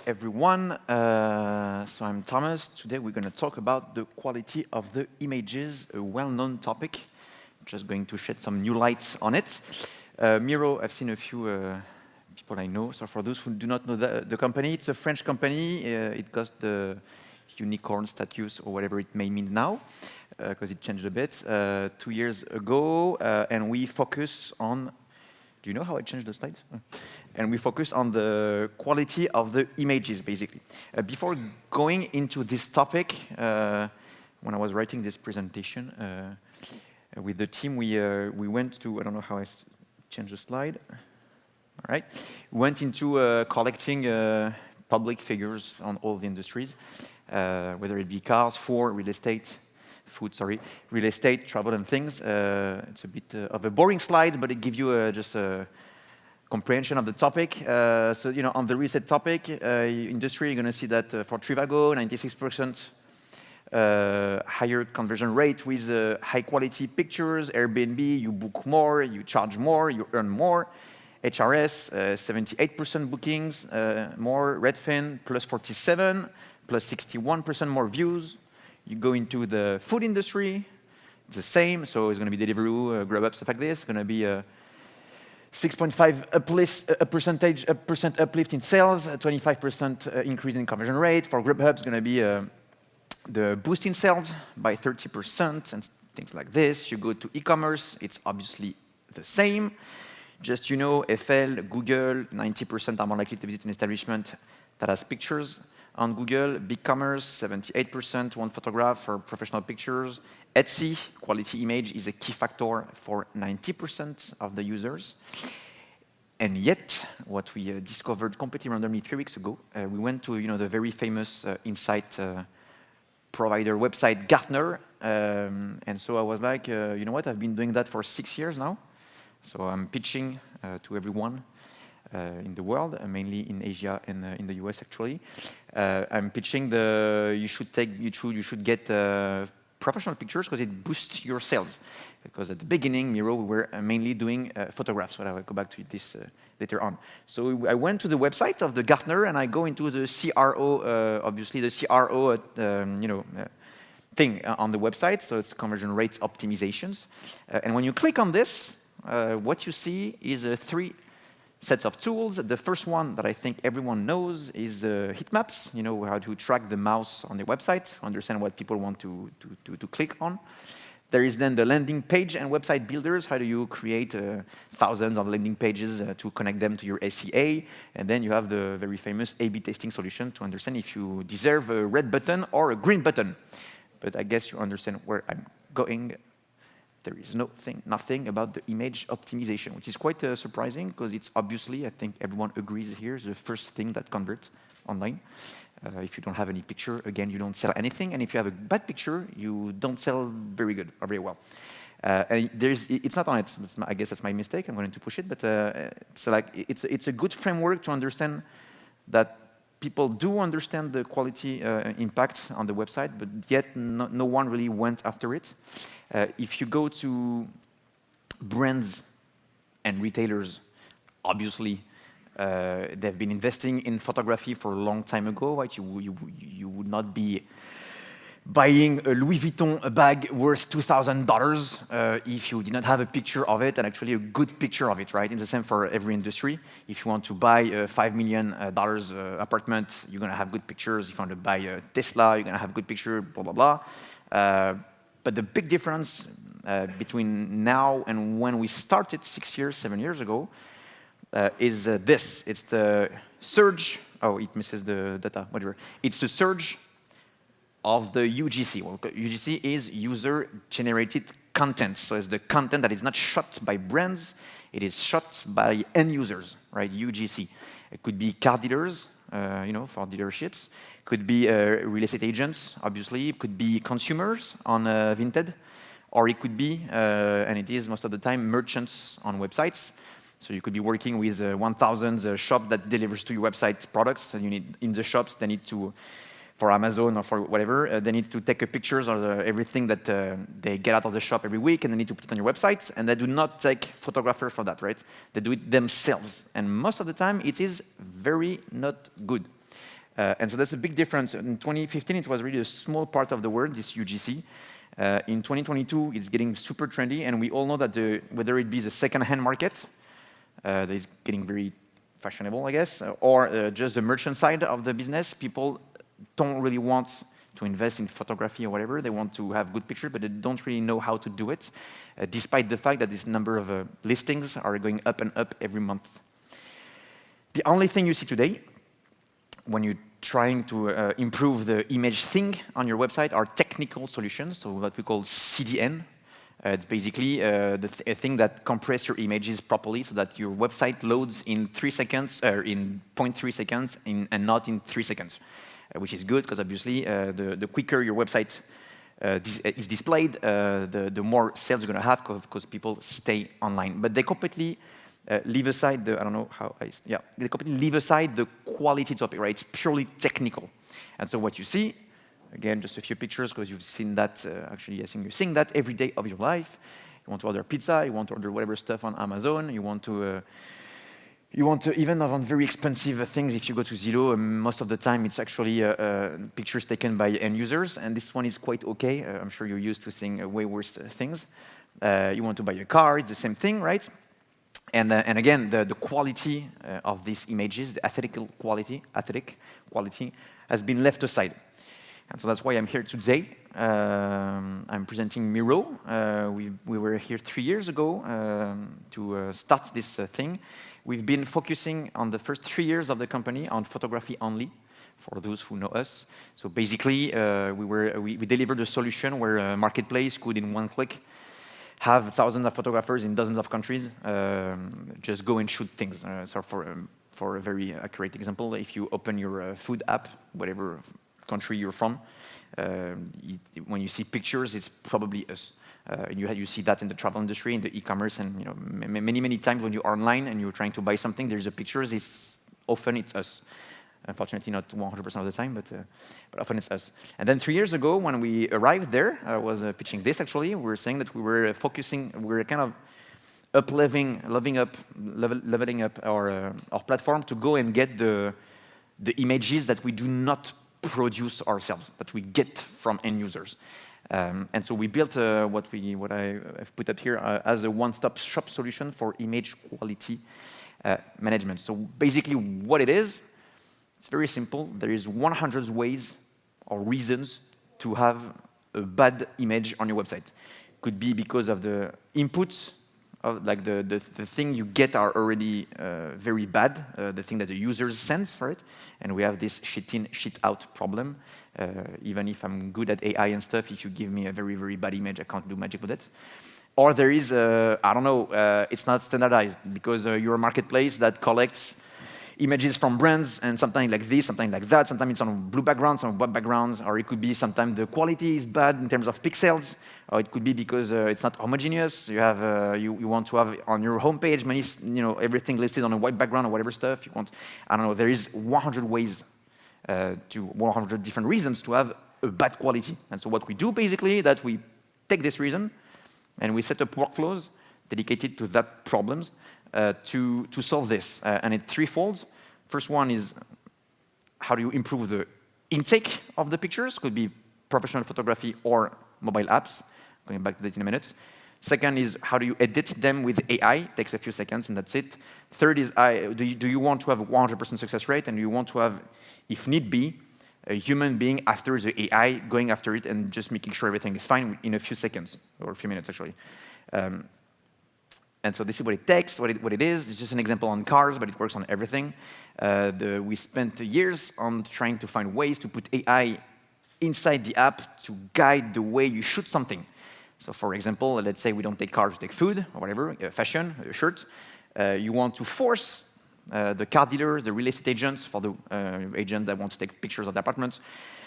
everyone. So I'm Thomas. Today we're going to talk about the quality of the images, a well-known topic. I'm just going to shed some new lights on it. Miro, I've seen a few people I know. So for those who do not know the company, it's a French company. It got the unicorn status or whatever it may mean now, because it changed a bit 2 years ago. And we focus on... Do you know how I changed the slides? And we focus on the quality of the images, basically. Before going into this topic, when I was writing this presentation with the team, we went to, I don't know how I change the slide. All right. We went into collecting public figures on all the industries, whether it be cars, real estate, travel and things. It's a bit of a boring slide, but it gives you just a comprehension of the topic. So, you know, on the real estate topic, industry, you're going to see that for Trivago, 96% higher conversion rate with high quality pictures. Airbnb, you book more, you charge more, you earn more. HRS, 78% bookings, more. Redfin, plus 47, plus 61% more views. You go into the food industry, it's the same. So it's going to be Deliveroo, Grubhub, stuff like this. It's going to be 6.5% uplift in sales, 25% increase in conversion rate. For Grubhub, it's going to be the boost in sales by 30% and things like this. You go to e-commerce, it's obviously the same. Just, you know, FL, Google, 90% are more likely to visit an establishment that has pictures. On Google, BigCommerce, 78% want photograph for professional pictures. Etsy, quality image is a key factor for 90% of the users. And yet, what we discovered completely randomly 3 weeks ago, we went to, you know, the very famous insight provider website, Gartner. And so I was like, you know what, I've been doing that for 6 years now. So I'm pitching to everyone in the world, mainly in Asia and in the US, actually. I'm pitching you should get professional pictures because it boosts your sales. Because at the beginning, Miro, we were mainly doing photographs, but I will go back to this later on. So I went to the website of the Gartner and I go into the CRO, obviously the CRO, thing on the website. So it's conversion rates optimizations. And when you click on this, what you see is 3 sets of tools. The first one that I think everyone knows is heat maps, you know, how to track the mouse on the website, understand what people want to click on. There is then the landing page and website builders. How do you create thousands of landing pages to connect them to your SEA? And then you have the very famous A/B testing solution to understand if you deserve a red button or a green button. But I guess you understand where I'm going. There is nothing about the image optimization, which is quite surprising because it's obviously, I think everyone agrees here, the first thing that converts online. If you don't have any picture, again, you don't sell anything. And if you have a bad picture, you don't sell very good or very well. And it's not on it. I guess that's my mistake. I'm going to push it. But it's a good framework to understand that people do understand the quality impact on the website, but yet no one really went after it. If you go to brands and retailers, obviously, they've been investing in photography for a long time ago, right? You would not be buying a Louis Vuitton bag worth $2,000 if you did not have a picture of it, and actually a good picture of it, right? It's the same for every industry. If you want to buy a $5 million apartment, you're going to have good pictures. If you want to buy a Tesla, you're going to have good picture, blah, blah, blah. But the big difference between now and when we started 7 years ago, is this. It's the surge. Oh, it misses the data, whatever. It's the surge of the UGC. Well, UGC is user-generated content. So it's the content that is not shot by brands, it is shot by end users, right? UGC. It could be car dealers, you know, for dealerships. It could be real estate agents, obviously. It could be consumers on Vinted. Or it could be, and it is most of the time, merchants on websites. So you could be working with 1,000 shop that delivers to your website products, and you need in the shops, they need to, for Amazon or for whatever, they need to take pictures of everything that they get out of the shop every week, and they need to put it on your websites, and they do not take photographers for that, right? They do it themselves, and most of the time, it is very not good. And so that's a big difference. In 2015, it was really a small part of the world, this UGC. In 2022, it's getting super trendy, and we all know that whether it be the second-hand market, that is getting very fashionable, I guess, or just the merchant side of the business, people don't really want to invest in photography or whatever. They want to have good pictures, but they don't really know how to do it, despite the fact that this number of listings are going up and up every month. The only thing you see today, when you're trying to improve the image thing on your website, are technical solutions, so what we call CDN. It's basically a thing that compresses your images properly so that your website loads in 3 seconds, or in 0.3 seconds, and not in 3 seconds, which is good because obviously the quicker your website is displayed, the more sales you're going to have because people stay online. But they completely leave aside the, I don't know how they completely leave aside the quality topic, right? It's purely technical. And so what you see, again, just a few pictures because you've seen that, actually I think you're seeing that every day of your life. You want to order pizza, you want to order whatever stuff on Amazon, you want to even on very expensive things, if you go to Zillow, most of the time it's actually pictures taken by end users, and this one is quite okay. I'm sure you're used to seeing way worse things. You want to buy a car, it's the same thing, right? And again, the quality of these images, the aesthetic quality, has been left aside. And so that's why I'm here today. I'm presenting Miro. We were here 3 years ago to start this thing. We've been focusing on the first 3 years of the company on photography only, for those who know us. So basically, we delivered a solution where a marketplace could, in one click, have thousands of photographers in dozens of countries just go and shoot things. So for a very accurate example, if you open your food app, whatever country you're from, when you see pictures, it's probably us. You see that in the travel industry, in the e-commerce, and many times when you're online and you're trying to buy something, there's a pictures. Often it's us. Unfortunately, not 100% of the time, but often it's us. And then 3 years ago, when we arrived there, I was pitching this actually. We were saying that we were kind of leveling up our platform to go and get the images that we do not produce ourselves, that we get from end users. And so we built what I have put up here as a one-stop shop solution for image quality management. So basically what it is, it's very simple. There is 100 ways or reasons to have a bad image on your website. Could be because of the inputs, like the thing you get are already very bad, the thing that the users sense, right? And we have this shit in, shit out problem. Even if I'm good at AI and stuff, if you give me a very, very bad image, I can't do magic with it. Or there is, I don't know, it's not standardized because you're a marketplace that collects images from brands, and sometimes like this, sometimes like that, sometimes it's on blue backgrounds, on white backgrounds, or it could be sometimes the quality is bad in terms of pixels, or it could be because it's not homogeneous. You have you want to have on your homepage everything listed on a white background or whatever stuff you want. I don't know. There is 100 ways to 100 different reasons to have a bad quality. And so what we do basically that we take this reason and we set up workflows dedicated to that problems. To solve this, and it's threefold. First one is how do you improve the intake of the pictures? Could be professional photography or mobile apps. Going back to that in a minute. Second is how do you edit them with AI? Takes a few seconds and that's it. Third is do you want to have a 100% success rate, and do you want to have, if need be, a human being after the AI going after it and just making sure everything is fine in a few seconds or a few minutes actually. And so this is what it takes, what it is. It's just an example on cars, but it works on everything. We spent years on trying to find ways to put AI inside the app to guide the way you shoot something. So for example, let's say we don't take cars, we take food or whatever, fashion, a shirt. You want to force the car dealers, the real estate agents, for the agent that want to take pictures of the apartments,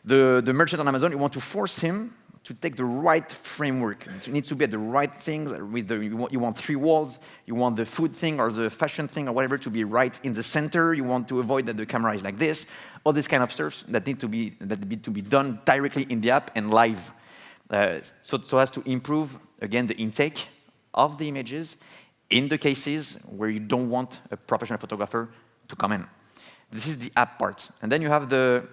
the merchant on Amazon, you want to force him to take the right framework. It needs to be at the right things. You want 3 walls. You want the food thing or the fashion thing or whatever to be right in the center. You want to avoid that the camera is like this. All this kind of stuff that need to be done directly in the app and live, so as to improve again the intake of the images in the cases where you don't want a professional photographer to come in. This is the app part. And then you have the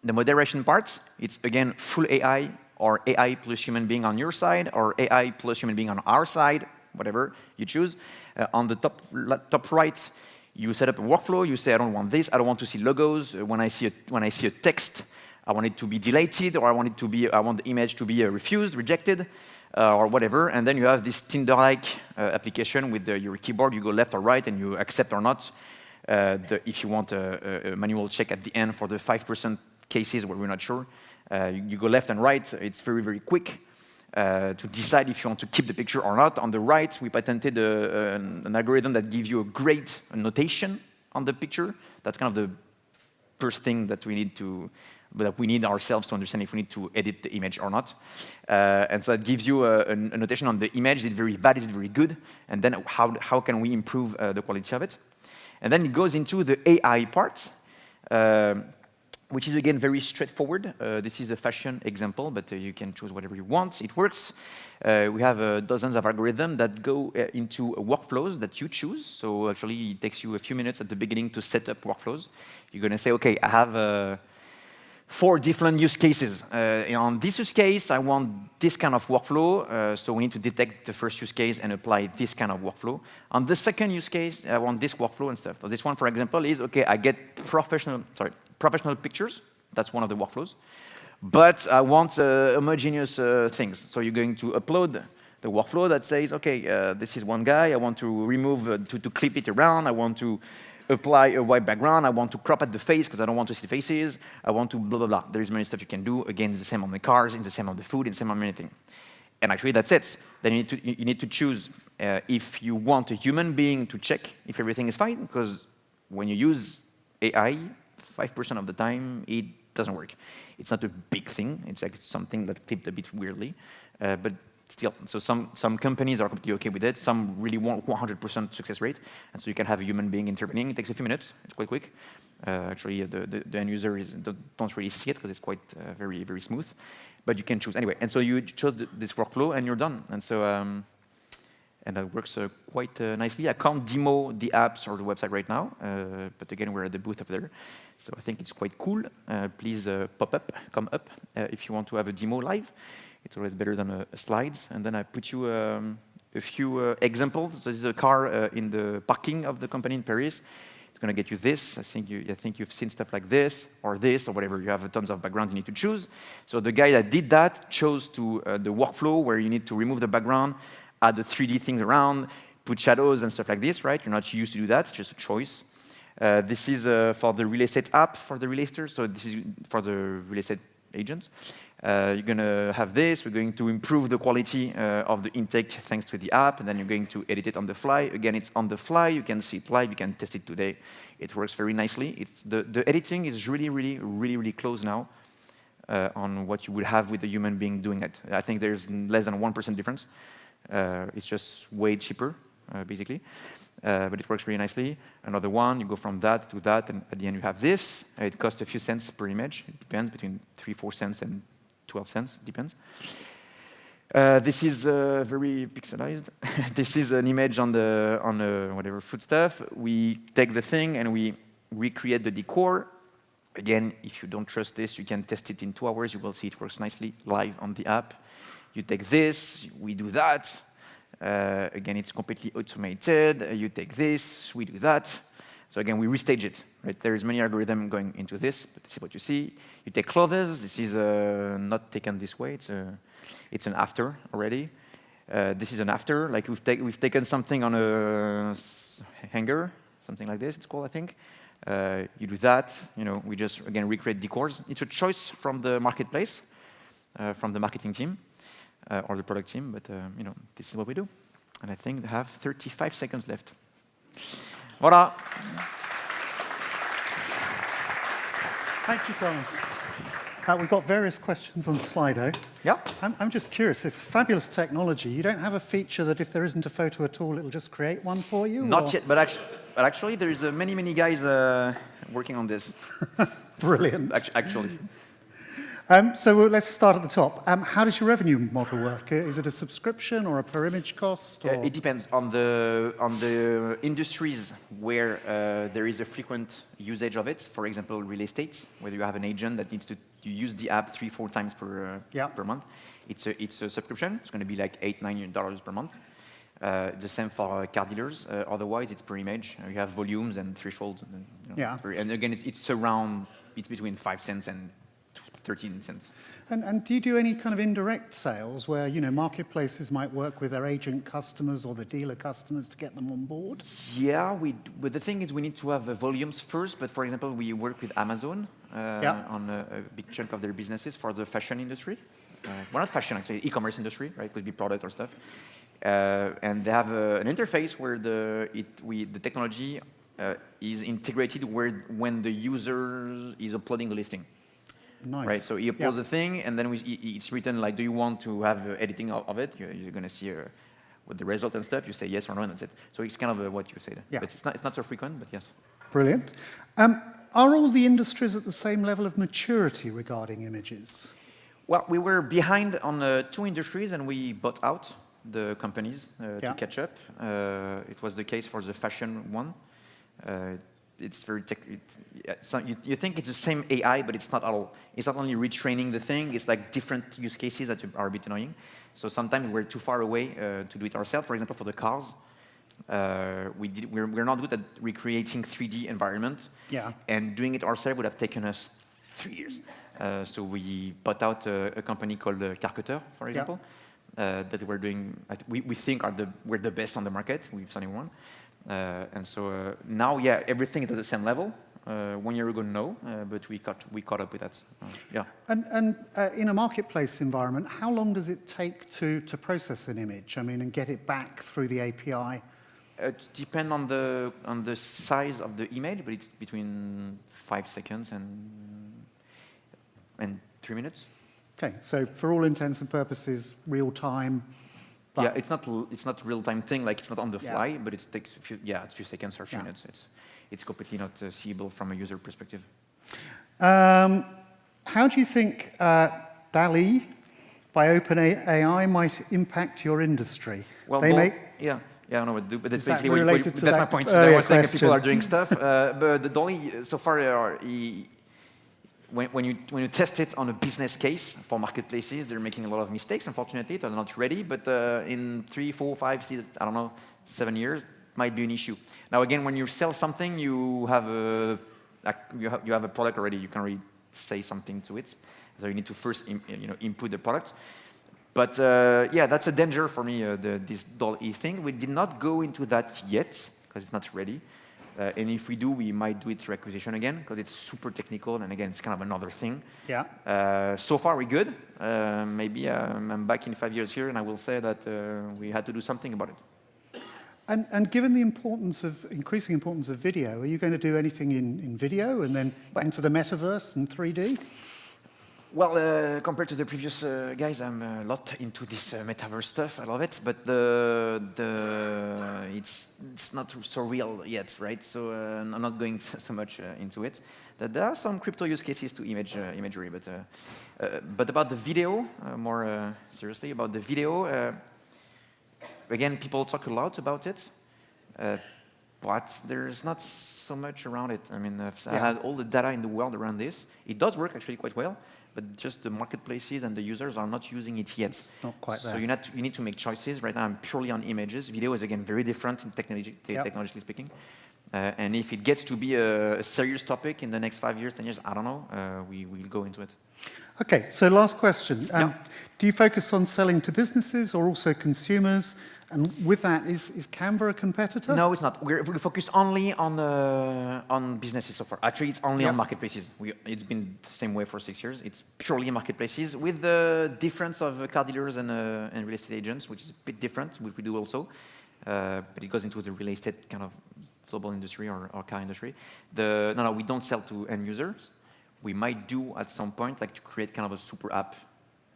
moderation part. It's, again, full AI, or AI plus human being on your side, or AI plus human being on our side, whatever you choose. On the top right, you set up a workflow. You say, I don't want this. I don't want to see logos. When I see a text, I want it to be deleted, or I want the image to be refused, rejected, or whatever. And then you have this Tinder-like application with your keyboard. You go left or right, and you accept or not. If you want a manual check at the end for the 5% cases where we're not sure, you go left and right. It's very, very quick to decide if you want to keep the picture or not. On the right, we patented an algorithm that gives you a great notation on the picture. That's kind of the first thing that we need ourselves to understand if we need to edit the image or not. And so that gives you a notation on the image. Is it very bad? Is it very good? And then how can we improve the quality of it? And then it goes into the AI part, which is, again, very straightforward. This is a fashion example, but you can choose whatever you want. It works. We have dozens of algorithms that go into workflows that you choose. So actually, it takes you a few minutes at the beginning to set up workflows. You're going to say, OK, I have 4 different use cases. On this use case, I want this kind of workflow. So we need to detect the first use case and apply this kind of workflow. On the second use case, I want this workflow and stuff. So this one, for example, is, OK, I get professional pictures. That's one of the workflows. But I want homogeneous things. So you're going to upload the workflow that says, OK, this is one guy. I want to remove, to clip it around. I want to apply a white background. I want to crop at the face because I don't want to see the faces. I want to blah, blah, blah. There's many stuff you can do. Again, it's the same on the cars, it's the same on the food, it's the same on anything. And actually, that's it. Then you need to choose if you want a human being to check if everything is fine, because when you use AI, 5% of the time, it doesn't work. It's not a big thing. It's like something that clipped a bit weirdly. But still, so some companies are completely OK with it. Some really want 100% success rate. And so you can have a human being intervening. It takes a few minutes. It's quite quick. Actually, the end user don't really see it because it's quite very, very smooth. But you can choose anyway. And so you chose this workflow, and you're done. And so and that works quite nicely. I can't demo the apps or the website right now. But again, we're at the booth up there. So I think it's quite cool. Please come up if you want to have a demo live. It's always better than slides. And then I put you a few examples. So this is a car in the parking of the company in Paris. It's going to get you this. I think you've seen stuff like this, or whatever. You have tons of background you need to choose. So the guy that did that chose to the workflow where you need to remove the background, add the 3D things around, put shadows and stuff like this, right? You're not used to do that. It's just a choice. This is for the real estate app for the real estate. So this is for the real estate agents. You're going to have this. We're going to improve the quality of the intake thanks to the app, and then you're going to edit it on the fly. Again, it's on the fly. You can see it live. You can test it today. It works very nicely. The editing is really, really, really, really close now on what you would have with a human being doing it. I think there's less than 1% difference. It's just way cheaper, basically. But it works really nicely. Another one, you go from that to that, and at the end you have this. It costs a few cents per image. It depends, between 3-4 cents and 12 cents, depends. This is very pixelized. This is an image on whatever food stuff. We take the thing and we recreate the decor. Again, if you don't trust this, you can test it in 2 hours. You will see it works nicely live on the app. You take this, we do that. Again, it's completely automated. You take this, we do that. So again, we restage it. Right? There is many algorithms going into this, but this is what you see. You take clothes. This is not taken this way. It's an after already. This is an after. Like we've taken something on a hanger, something like this. It's called, I think. You do that. We just again recreate decors. It's a choice from the marketplace, from the marketing team. Or the product team, but this is what we do. And I think they have 35 seconds left. Voilà. Thank you, Thomas. We've got various questions on Slido. Yeah. I'm just curious, it's fabulous technology. You don't have a feature that if there isn't a photo at all, it'll just create one for you? Not yet, but actually there's many guys working on this. Brilliant. Actually. Let's start at the top. How does your revenue model work? Is it a subscription or a per image cost? Or? It depends on the industries where there is a frequent usage of it. For example, real estate, whether you have an agent that needs to use the app 3-4 times per month. It's a subscription. It's going to be like $8-9 per month. The same for car dealers. Otherwise, it's per image. You have volumes and thresholds. And again, it's between 5 cents and 13 cents. And do you do any kind of indirect sales where, marketplaces might work with their agent customers or the dealer customers to get them on board? Yeah, we do. But the thing is we need to have volumes first. But for example, we work with Amazon on a big chunk of their businesses for the fashion industry. Well, not fashion, actually, e-commerce industry, right? Could be product or stuff. And they have an interface where the technology is integrated when the user is uploading a listing. Nice. Right, so he uploads the thing, and then it's written like, do you want to have editing of it? You're going to see what the result and stuff. You say yes or no, and that's it. So it's kind of what you say there. Yeah. But it's not so frequent, but yes. Brilliant. Are all the industries at the same level of maturity regarding images? Well, we were behind on 2 industries, and we bought out the companies to catch up. It was the case for the fashion one. It's very you think it's the same AI, but it's not at all. It's not only retraining the thing, it's like different use cases that are a bit annoying. So sometimes we're too far away to do it ourselves. For example, for the cars, we're not good at recreating 3D environment. Yeah. And doing it ourselves would have taken us 3 years. So we bought out a company called Carcutter, for example, that we're doing. We think we're the best on the market. We've only one. And so now, everything is at the same level. 1 year ago, no, but we caught up with that. And in a marketplace environment, how long does it take to process an image? I mean, and get it back through the API? It depends on the size of the image, but it's between 5 seconds and 3 minutes. Okay, so for all intents and purposes, real time. Yeah, it's not real time thing. Like it's not on the fly, but it takes a few seconds or a few minutes. It's completely not seeable from a user perspective. How do you think DALL-E by OpenAI might impact your industry? Well, I know what to do, but that's basically that's my point. I was saying that people are doing stuff, but the DALL-E so far when you test it on a business case for marketplaces, they're making a lot of mistakes. Unfortunately, they're not ready. But in 3, 4, 5, 6, 7 years, it might be an issue. Now, again, when you sell something, you have a product already. You can already say something to it. So you need to first input the product. But that's a danger for me. This DALL-E thing. We did not go into that yet because it's not ready. And if we do, we might do it through acquisition again, because it's super technical, and again, it's kind of another thing. Yeah. So far, we're good. Maybe I'm back in 5 years here, and I will say that we had to do something about it. And given the increasing importance of video, are you going to do anything in video and then into the metaverse and 3D? Well, compared to the previous guys, I'm a lot into this metaverse stuff. I love it, but it's not so real yet, right? So I'm not going so much into it. There are some crypto use cases to imagery, but about the video, more seriously about the video. Again, people talk a lot about it, but there's not so much around it. I mean, I had all the data in the world around this. It does work actually quite well. But just the marketplaces and the users are not using it yet. It's not quite there. So you need to make choices. Right now, I'm purely on images. Video is, again, very different in technologically speaking. And if it gets to be a serious topic in the next 5 years, 10 years, I don't know, we will go into it. Okay, so last question. Do you focus on selling to businesses or also consumers? And with that, is Canva a competitor? No, it's not. We focus only on businesses so far. Actually, it's only on marketplaces. It's been the same way for 6 years. It's purely marketplaces, with the difference of car dealers and real estate agents, which is a bit different, which we do also. But it goes into the real estate kind of global industry or car industry. No, we don't sell to end users. We might do at some point, like to create kind of a super app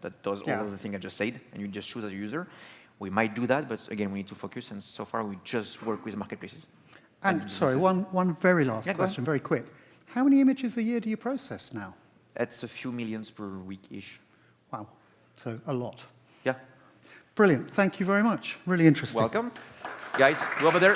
that does all of the things I just said, and you just choose as a user. We might do that, but again, we need to focus, and so far we just work with marketplaces. And sorry, one very last question, very quick. How many images a year do you process now? That's a few millions per week-ish. Wow, so a lot. Yeah. Brilliant, thank you very much. Really interesting. Welcome. Guys, go over there.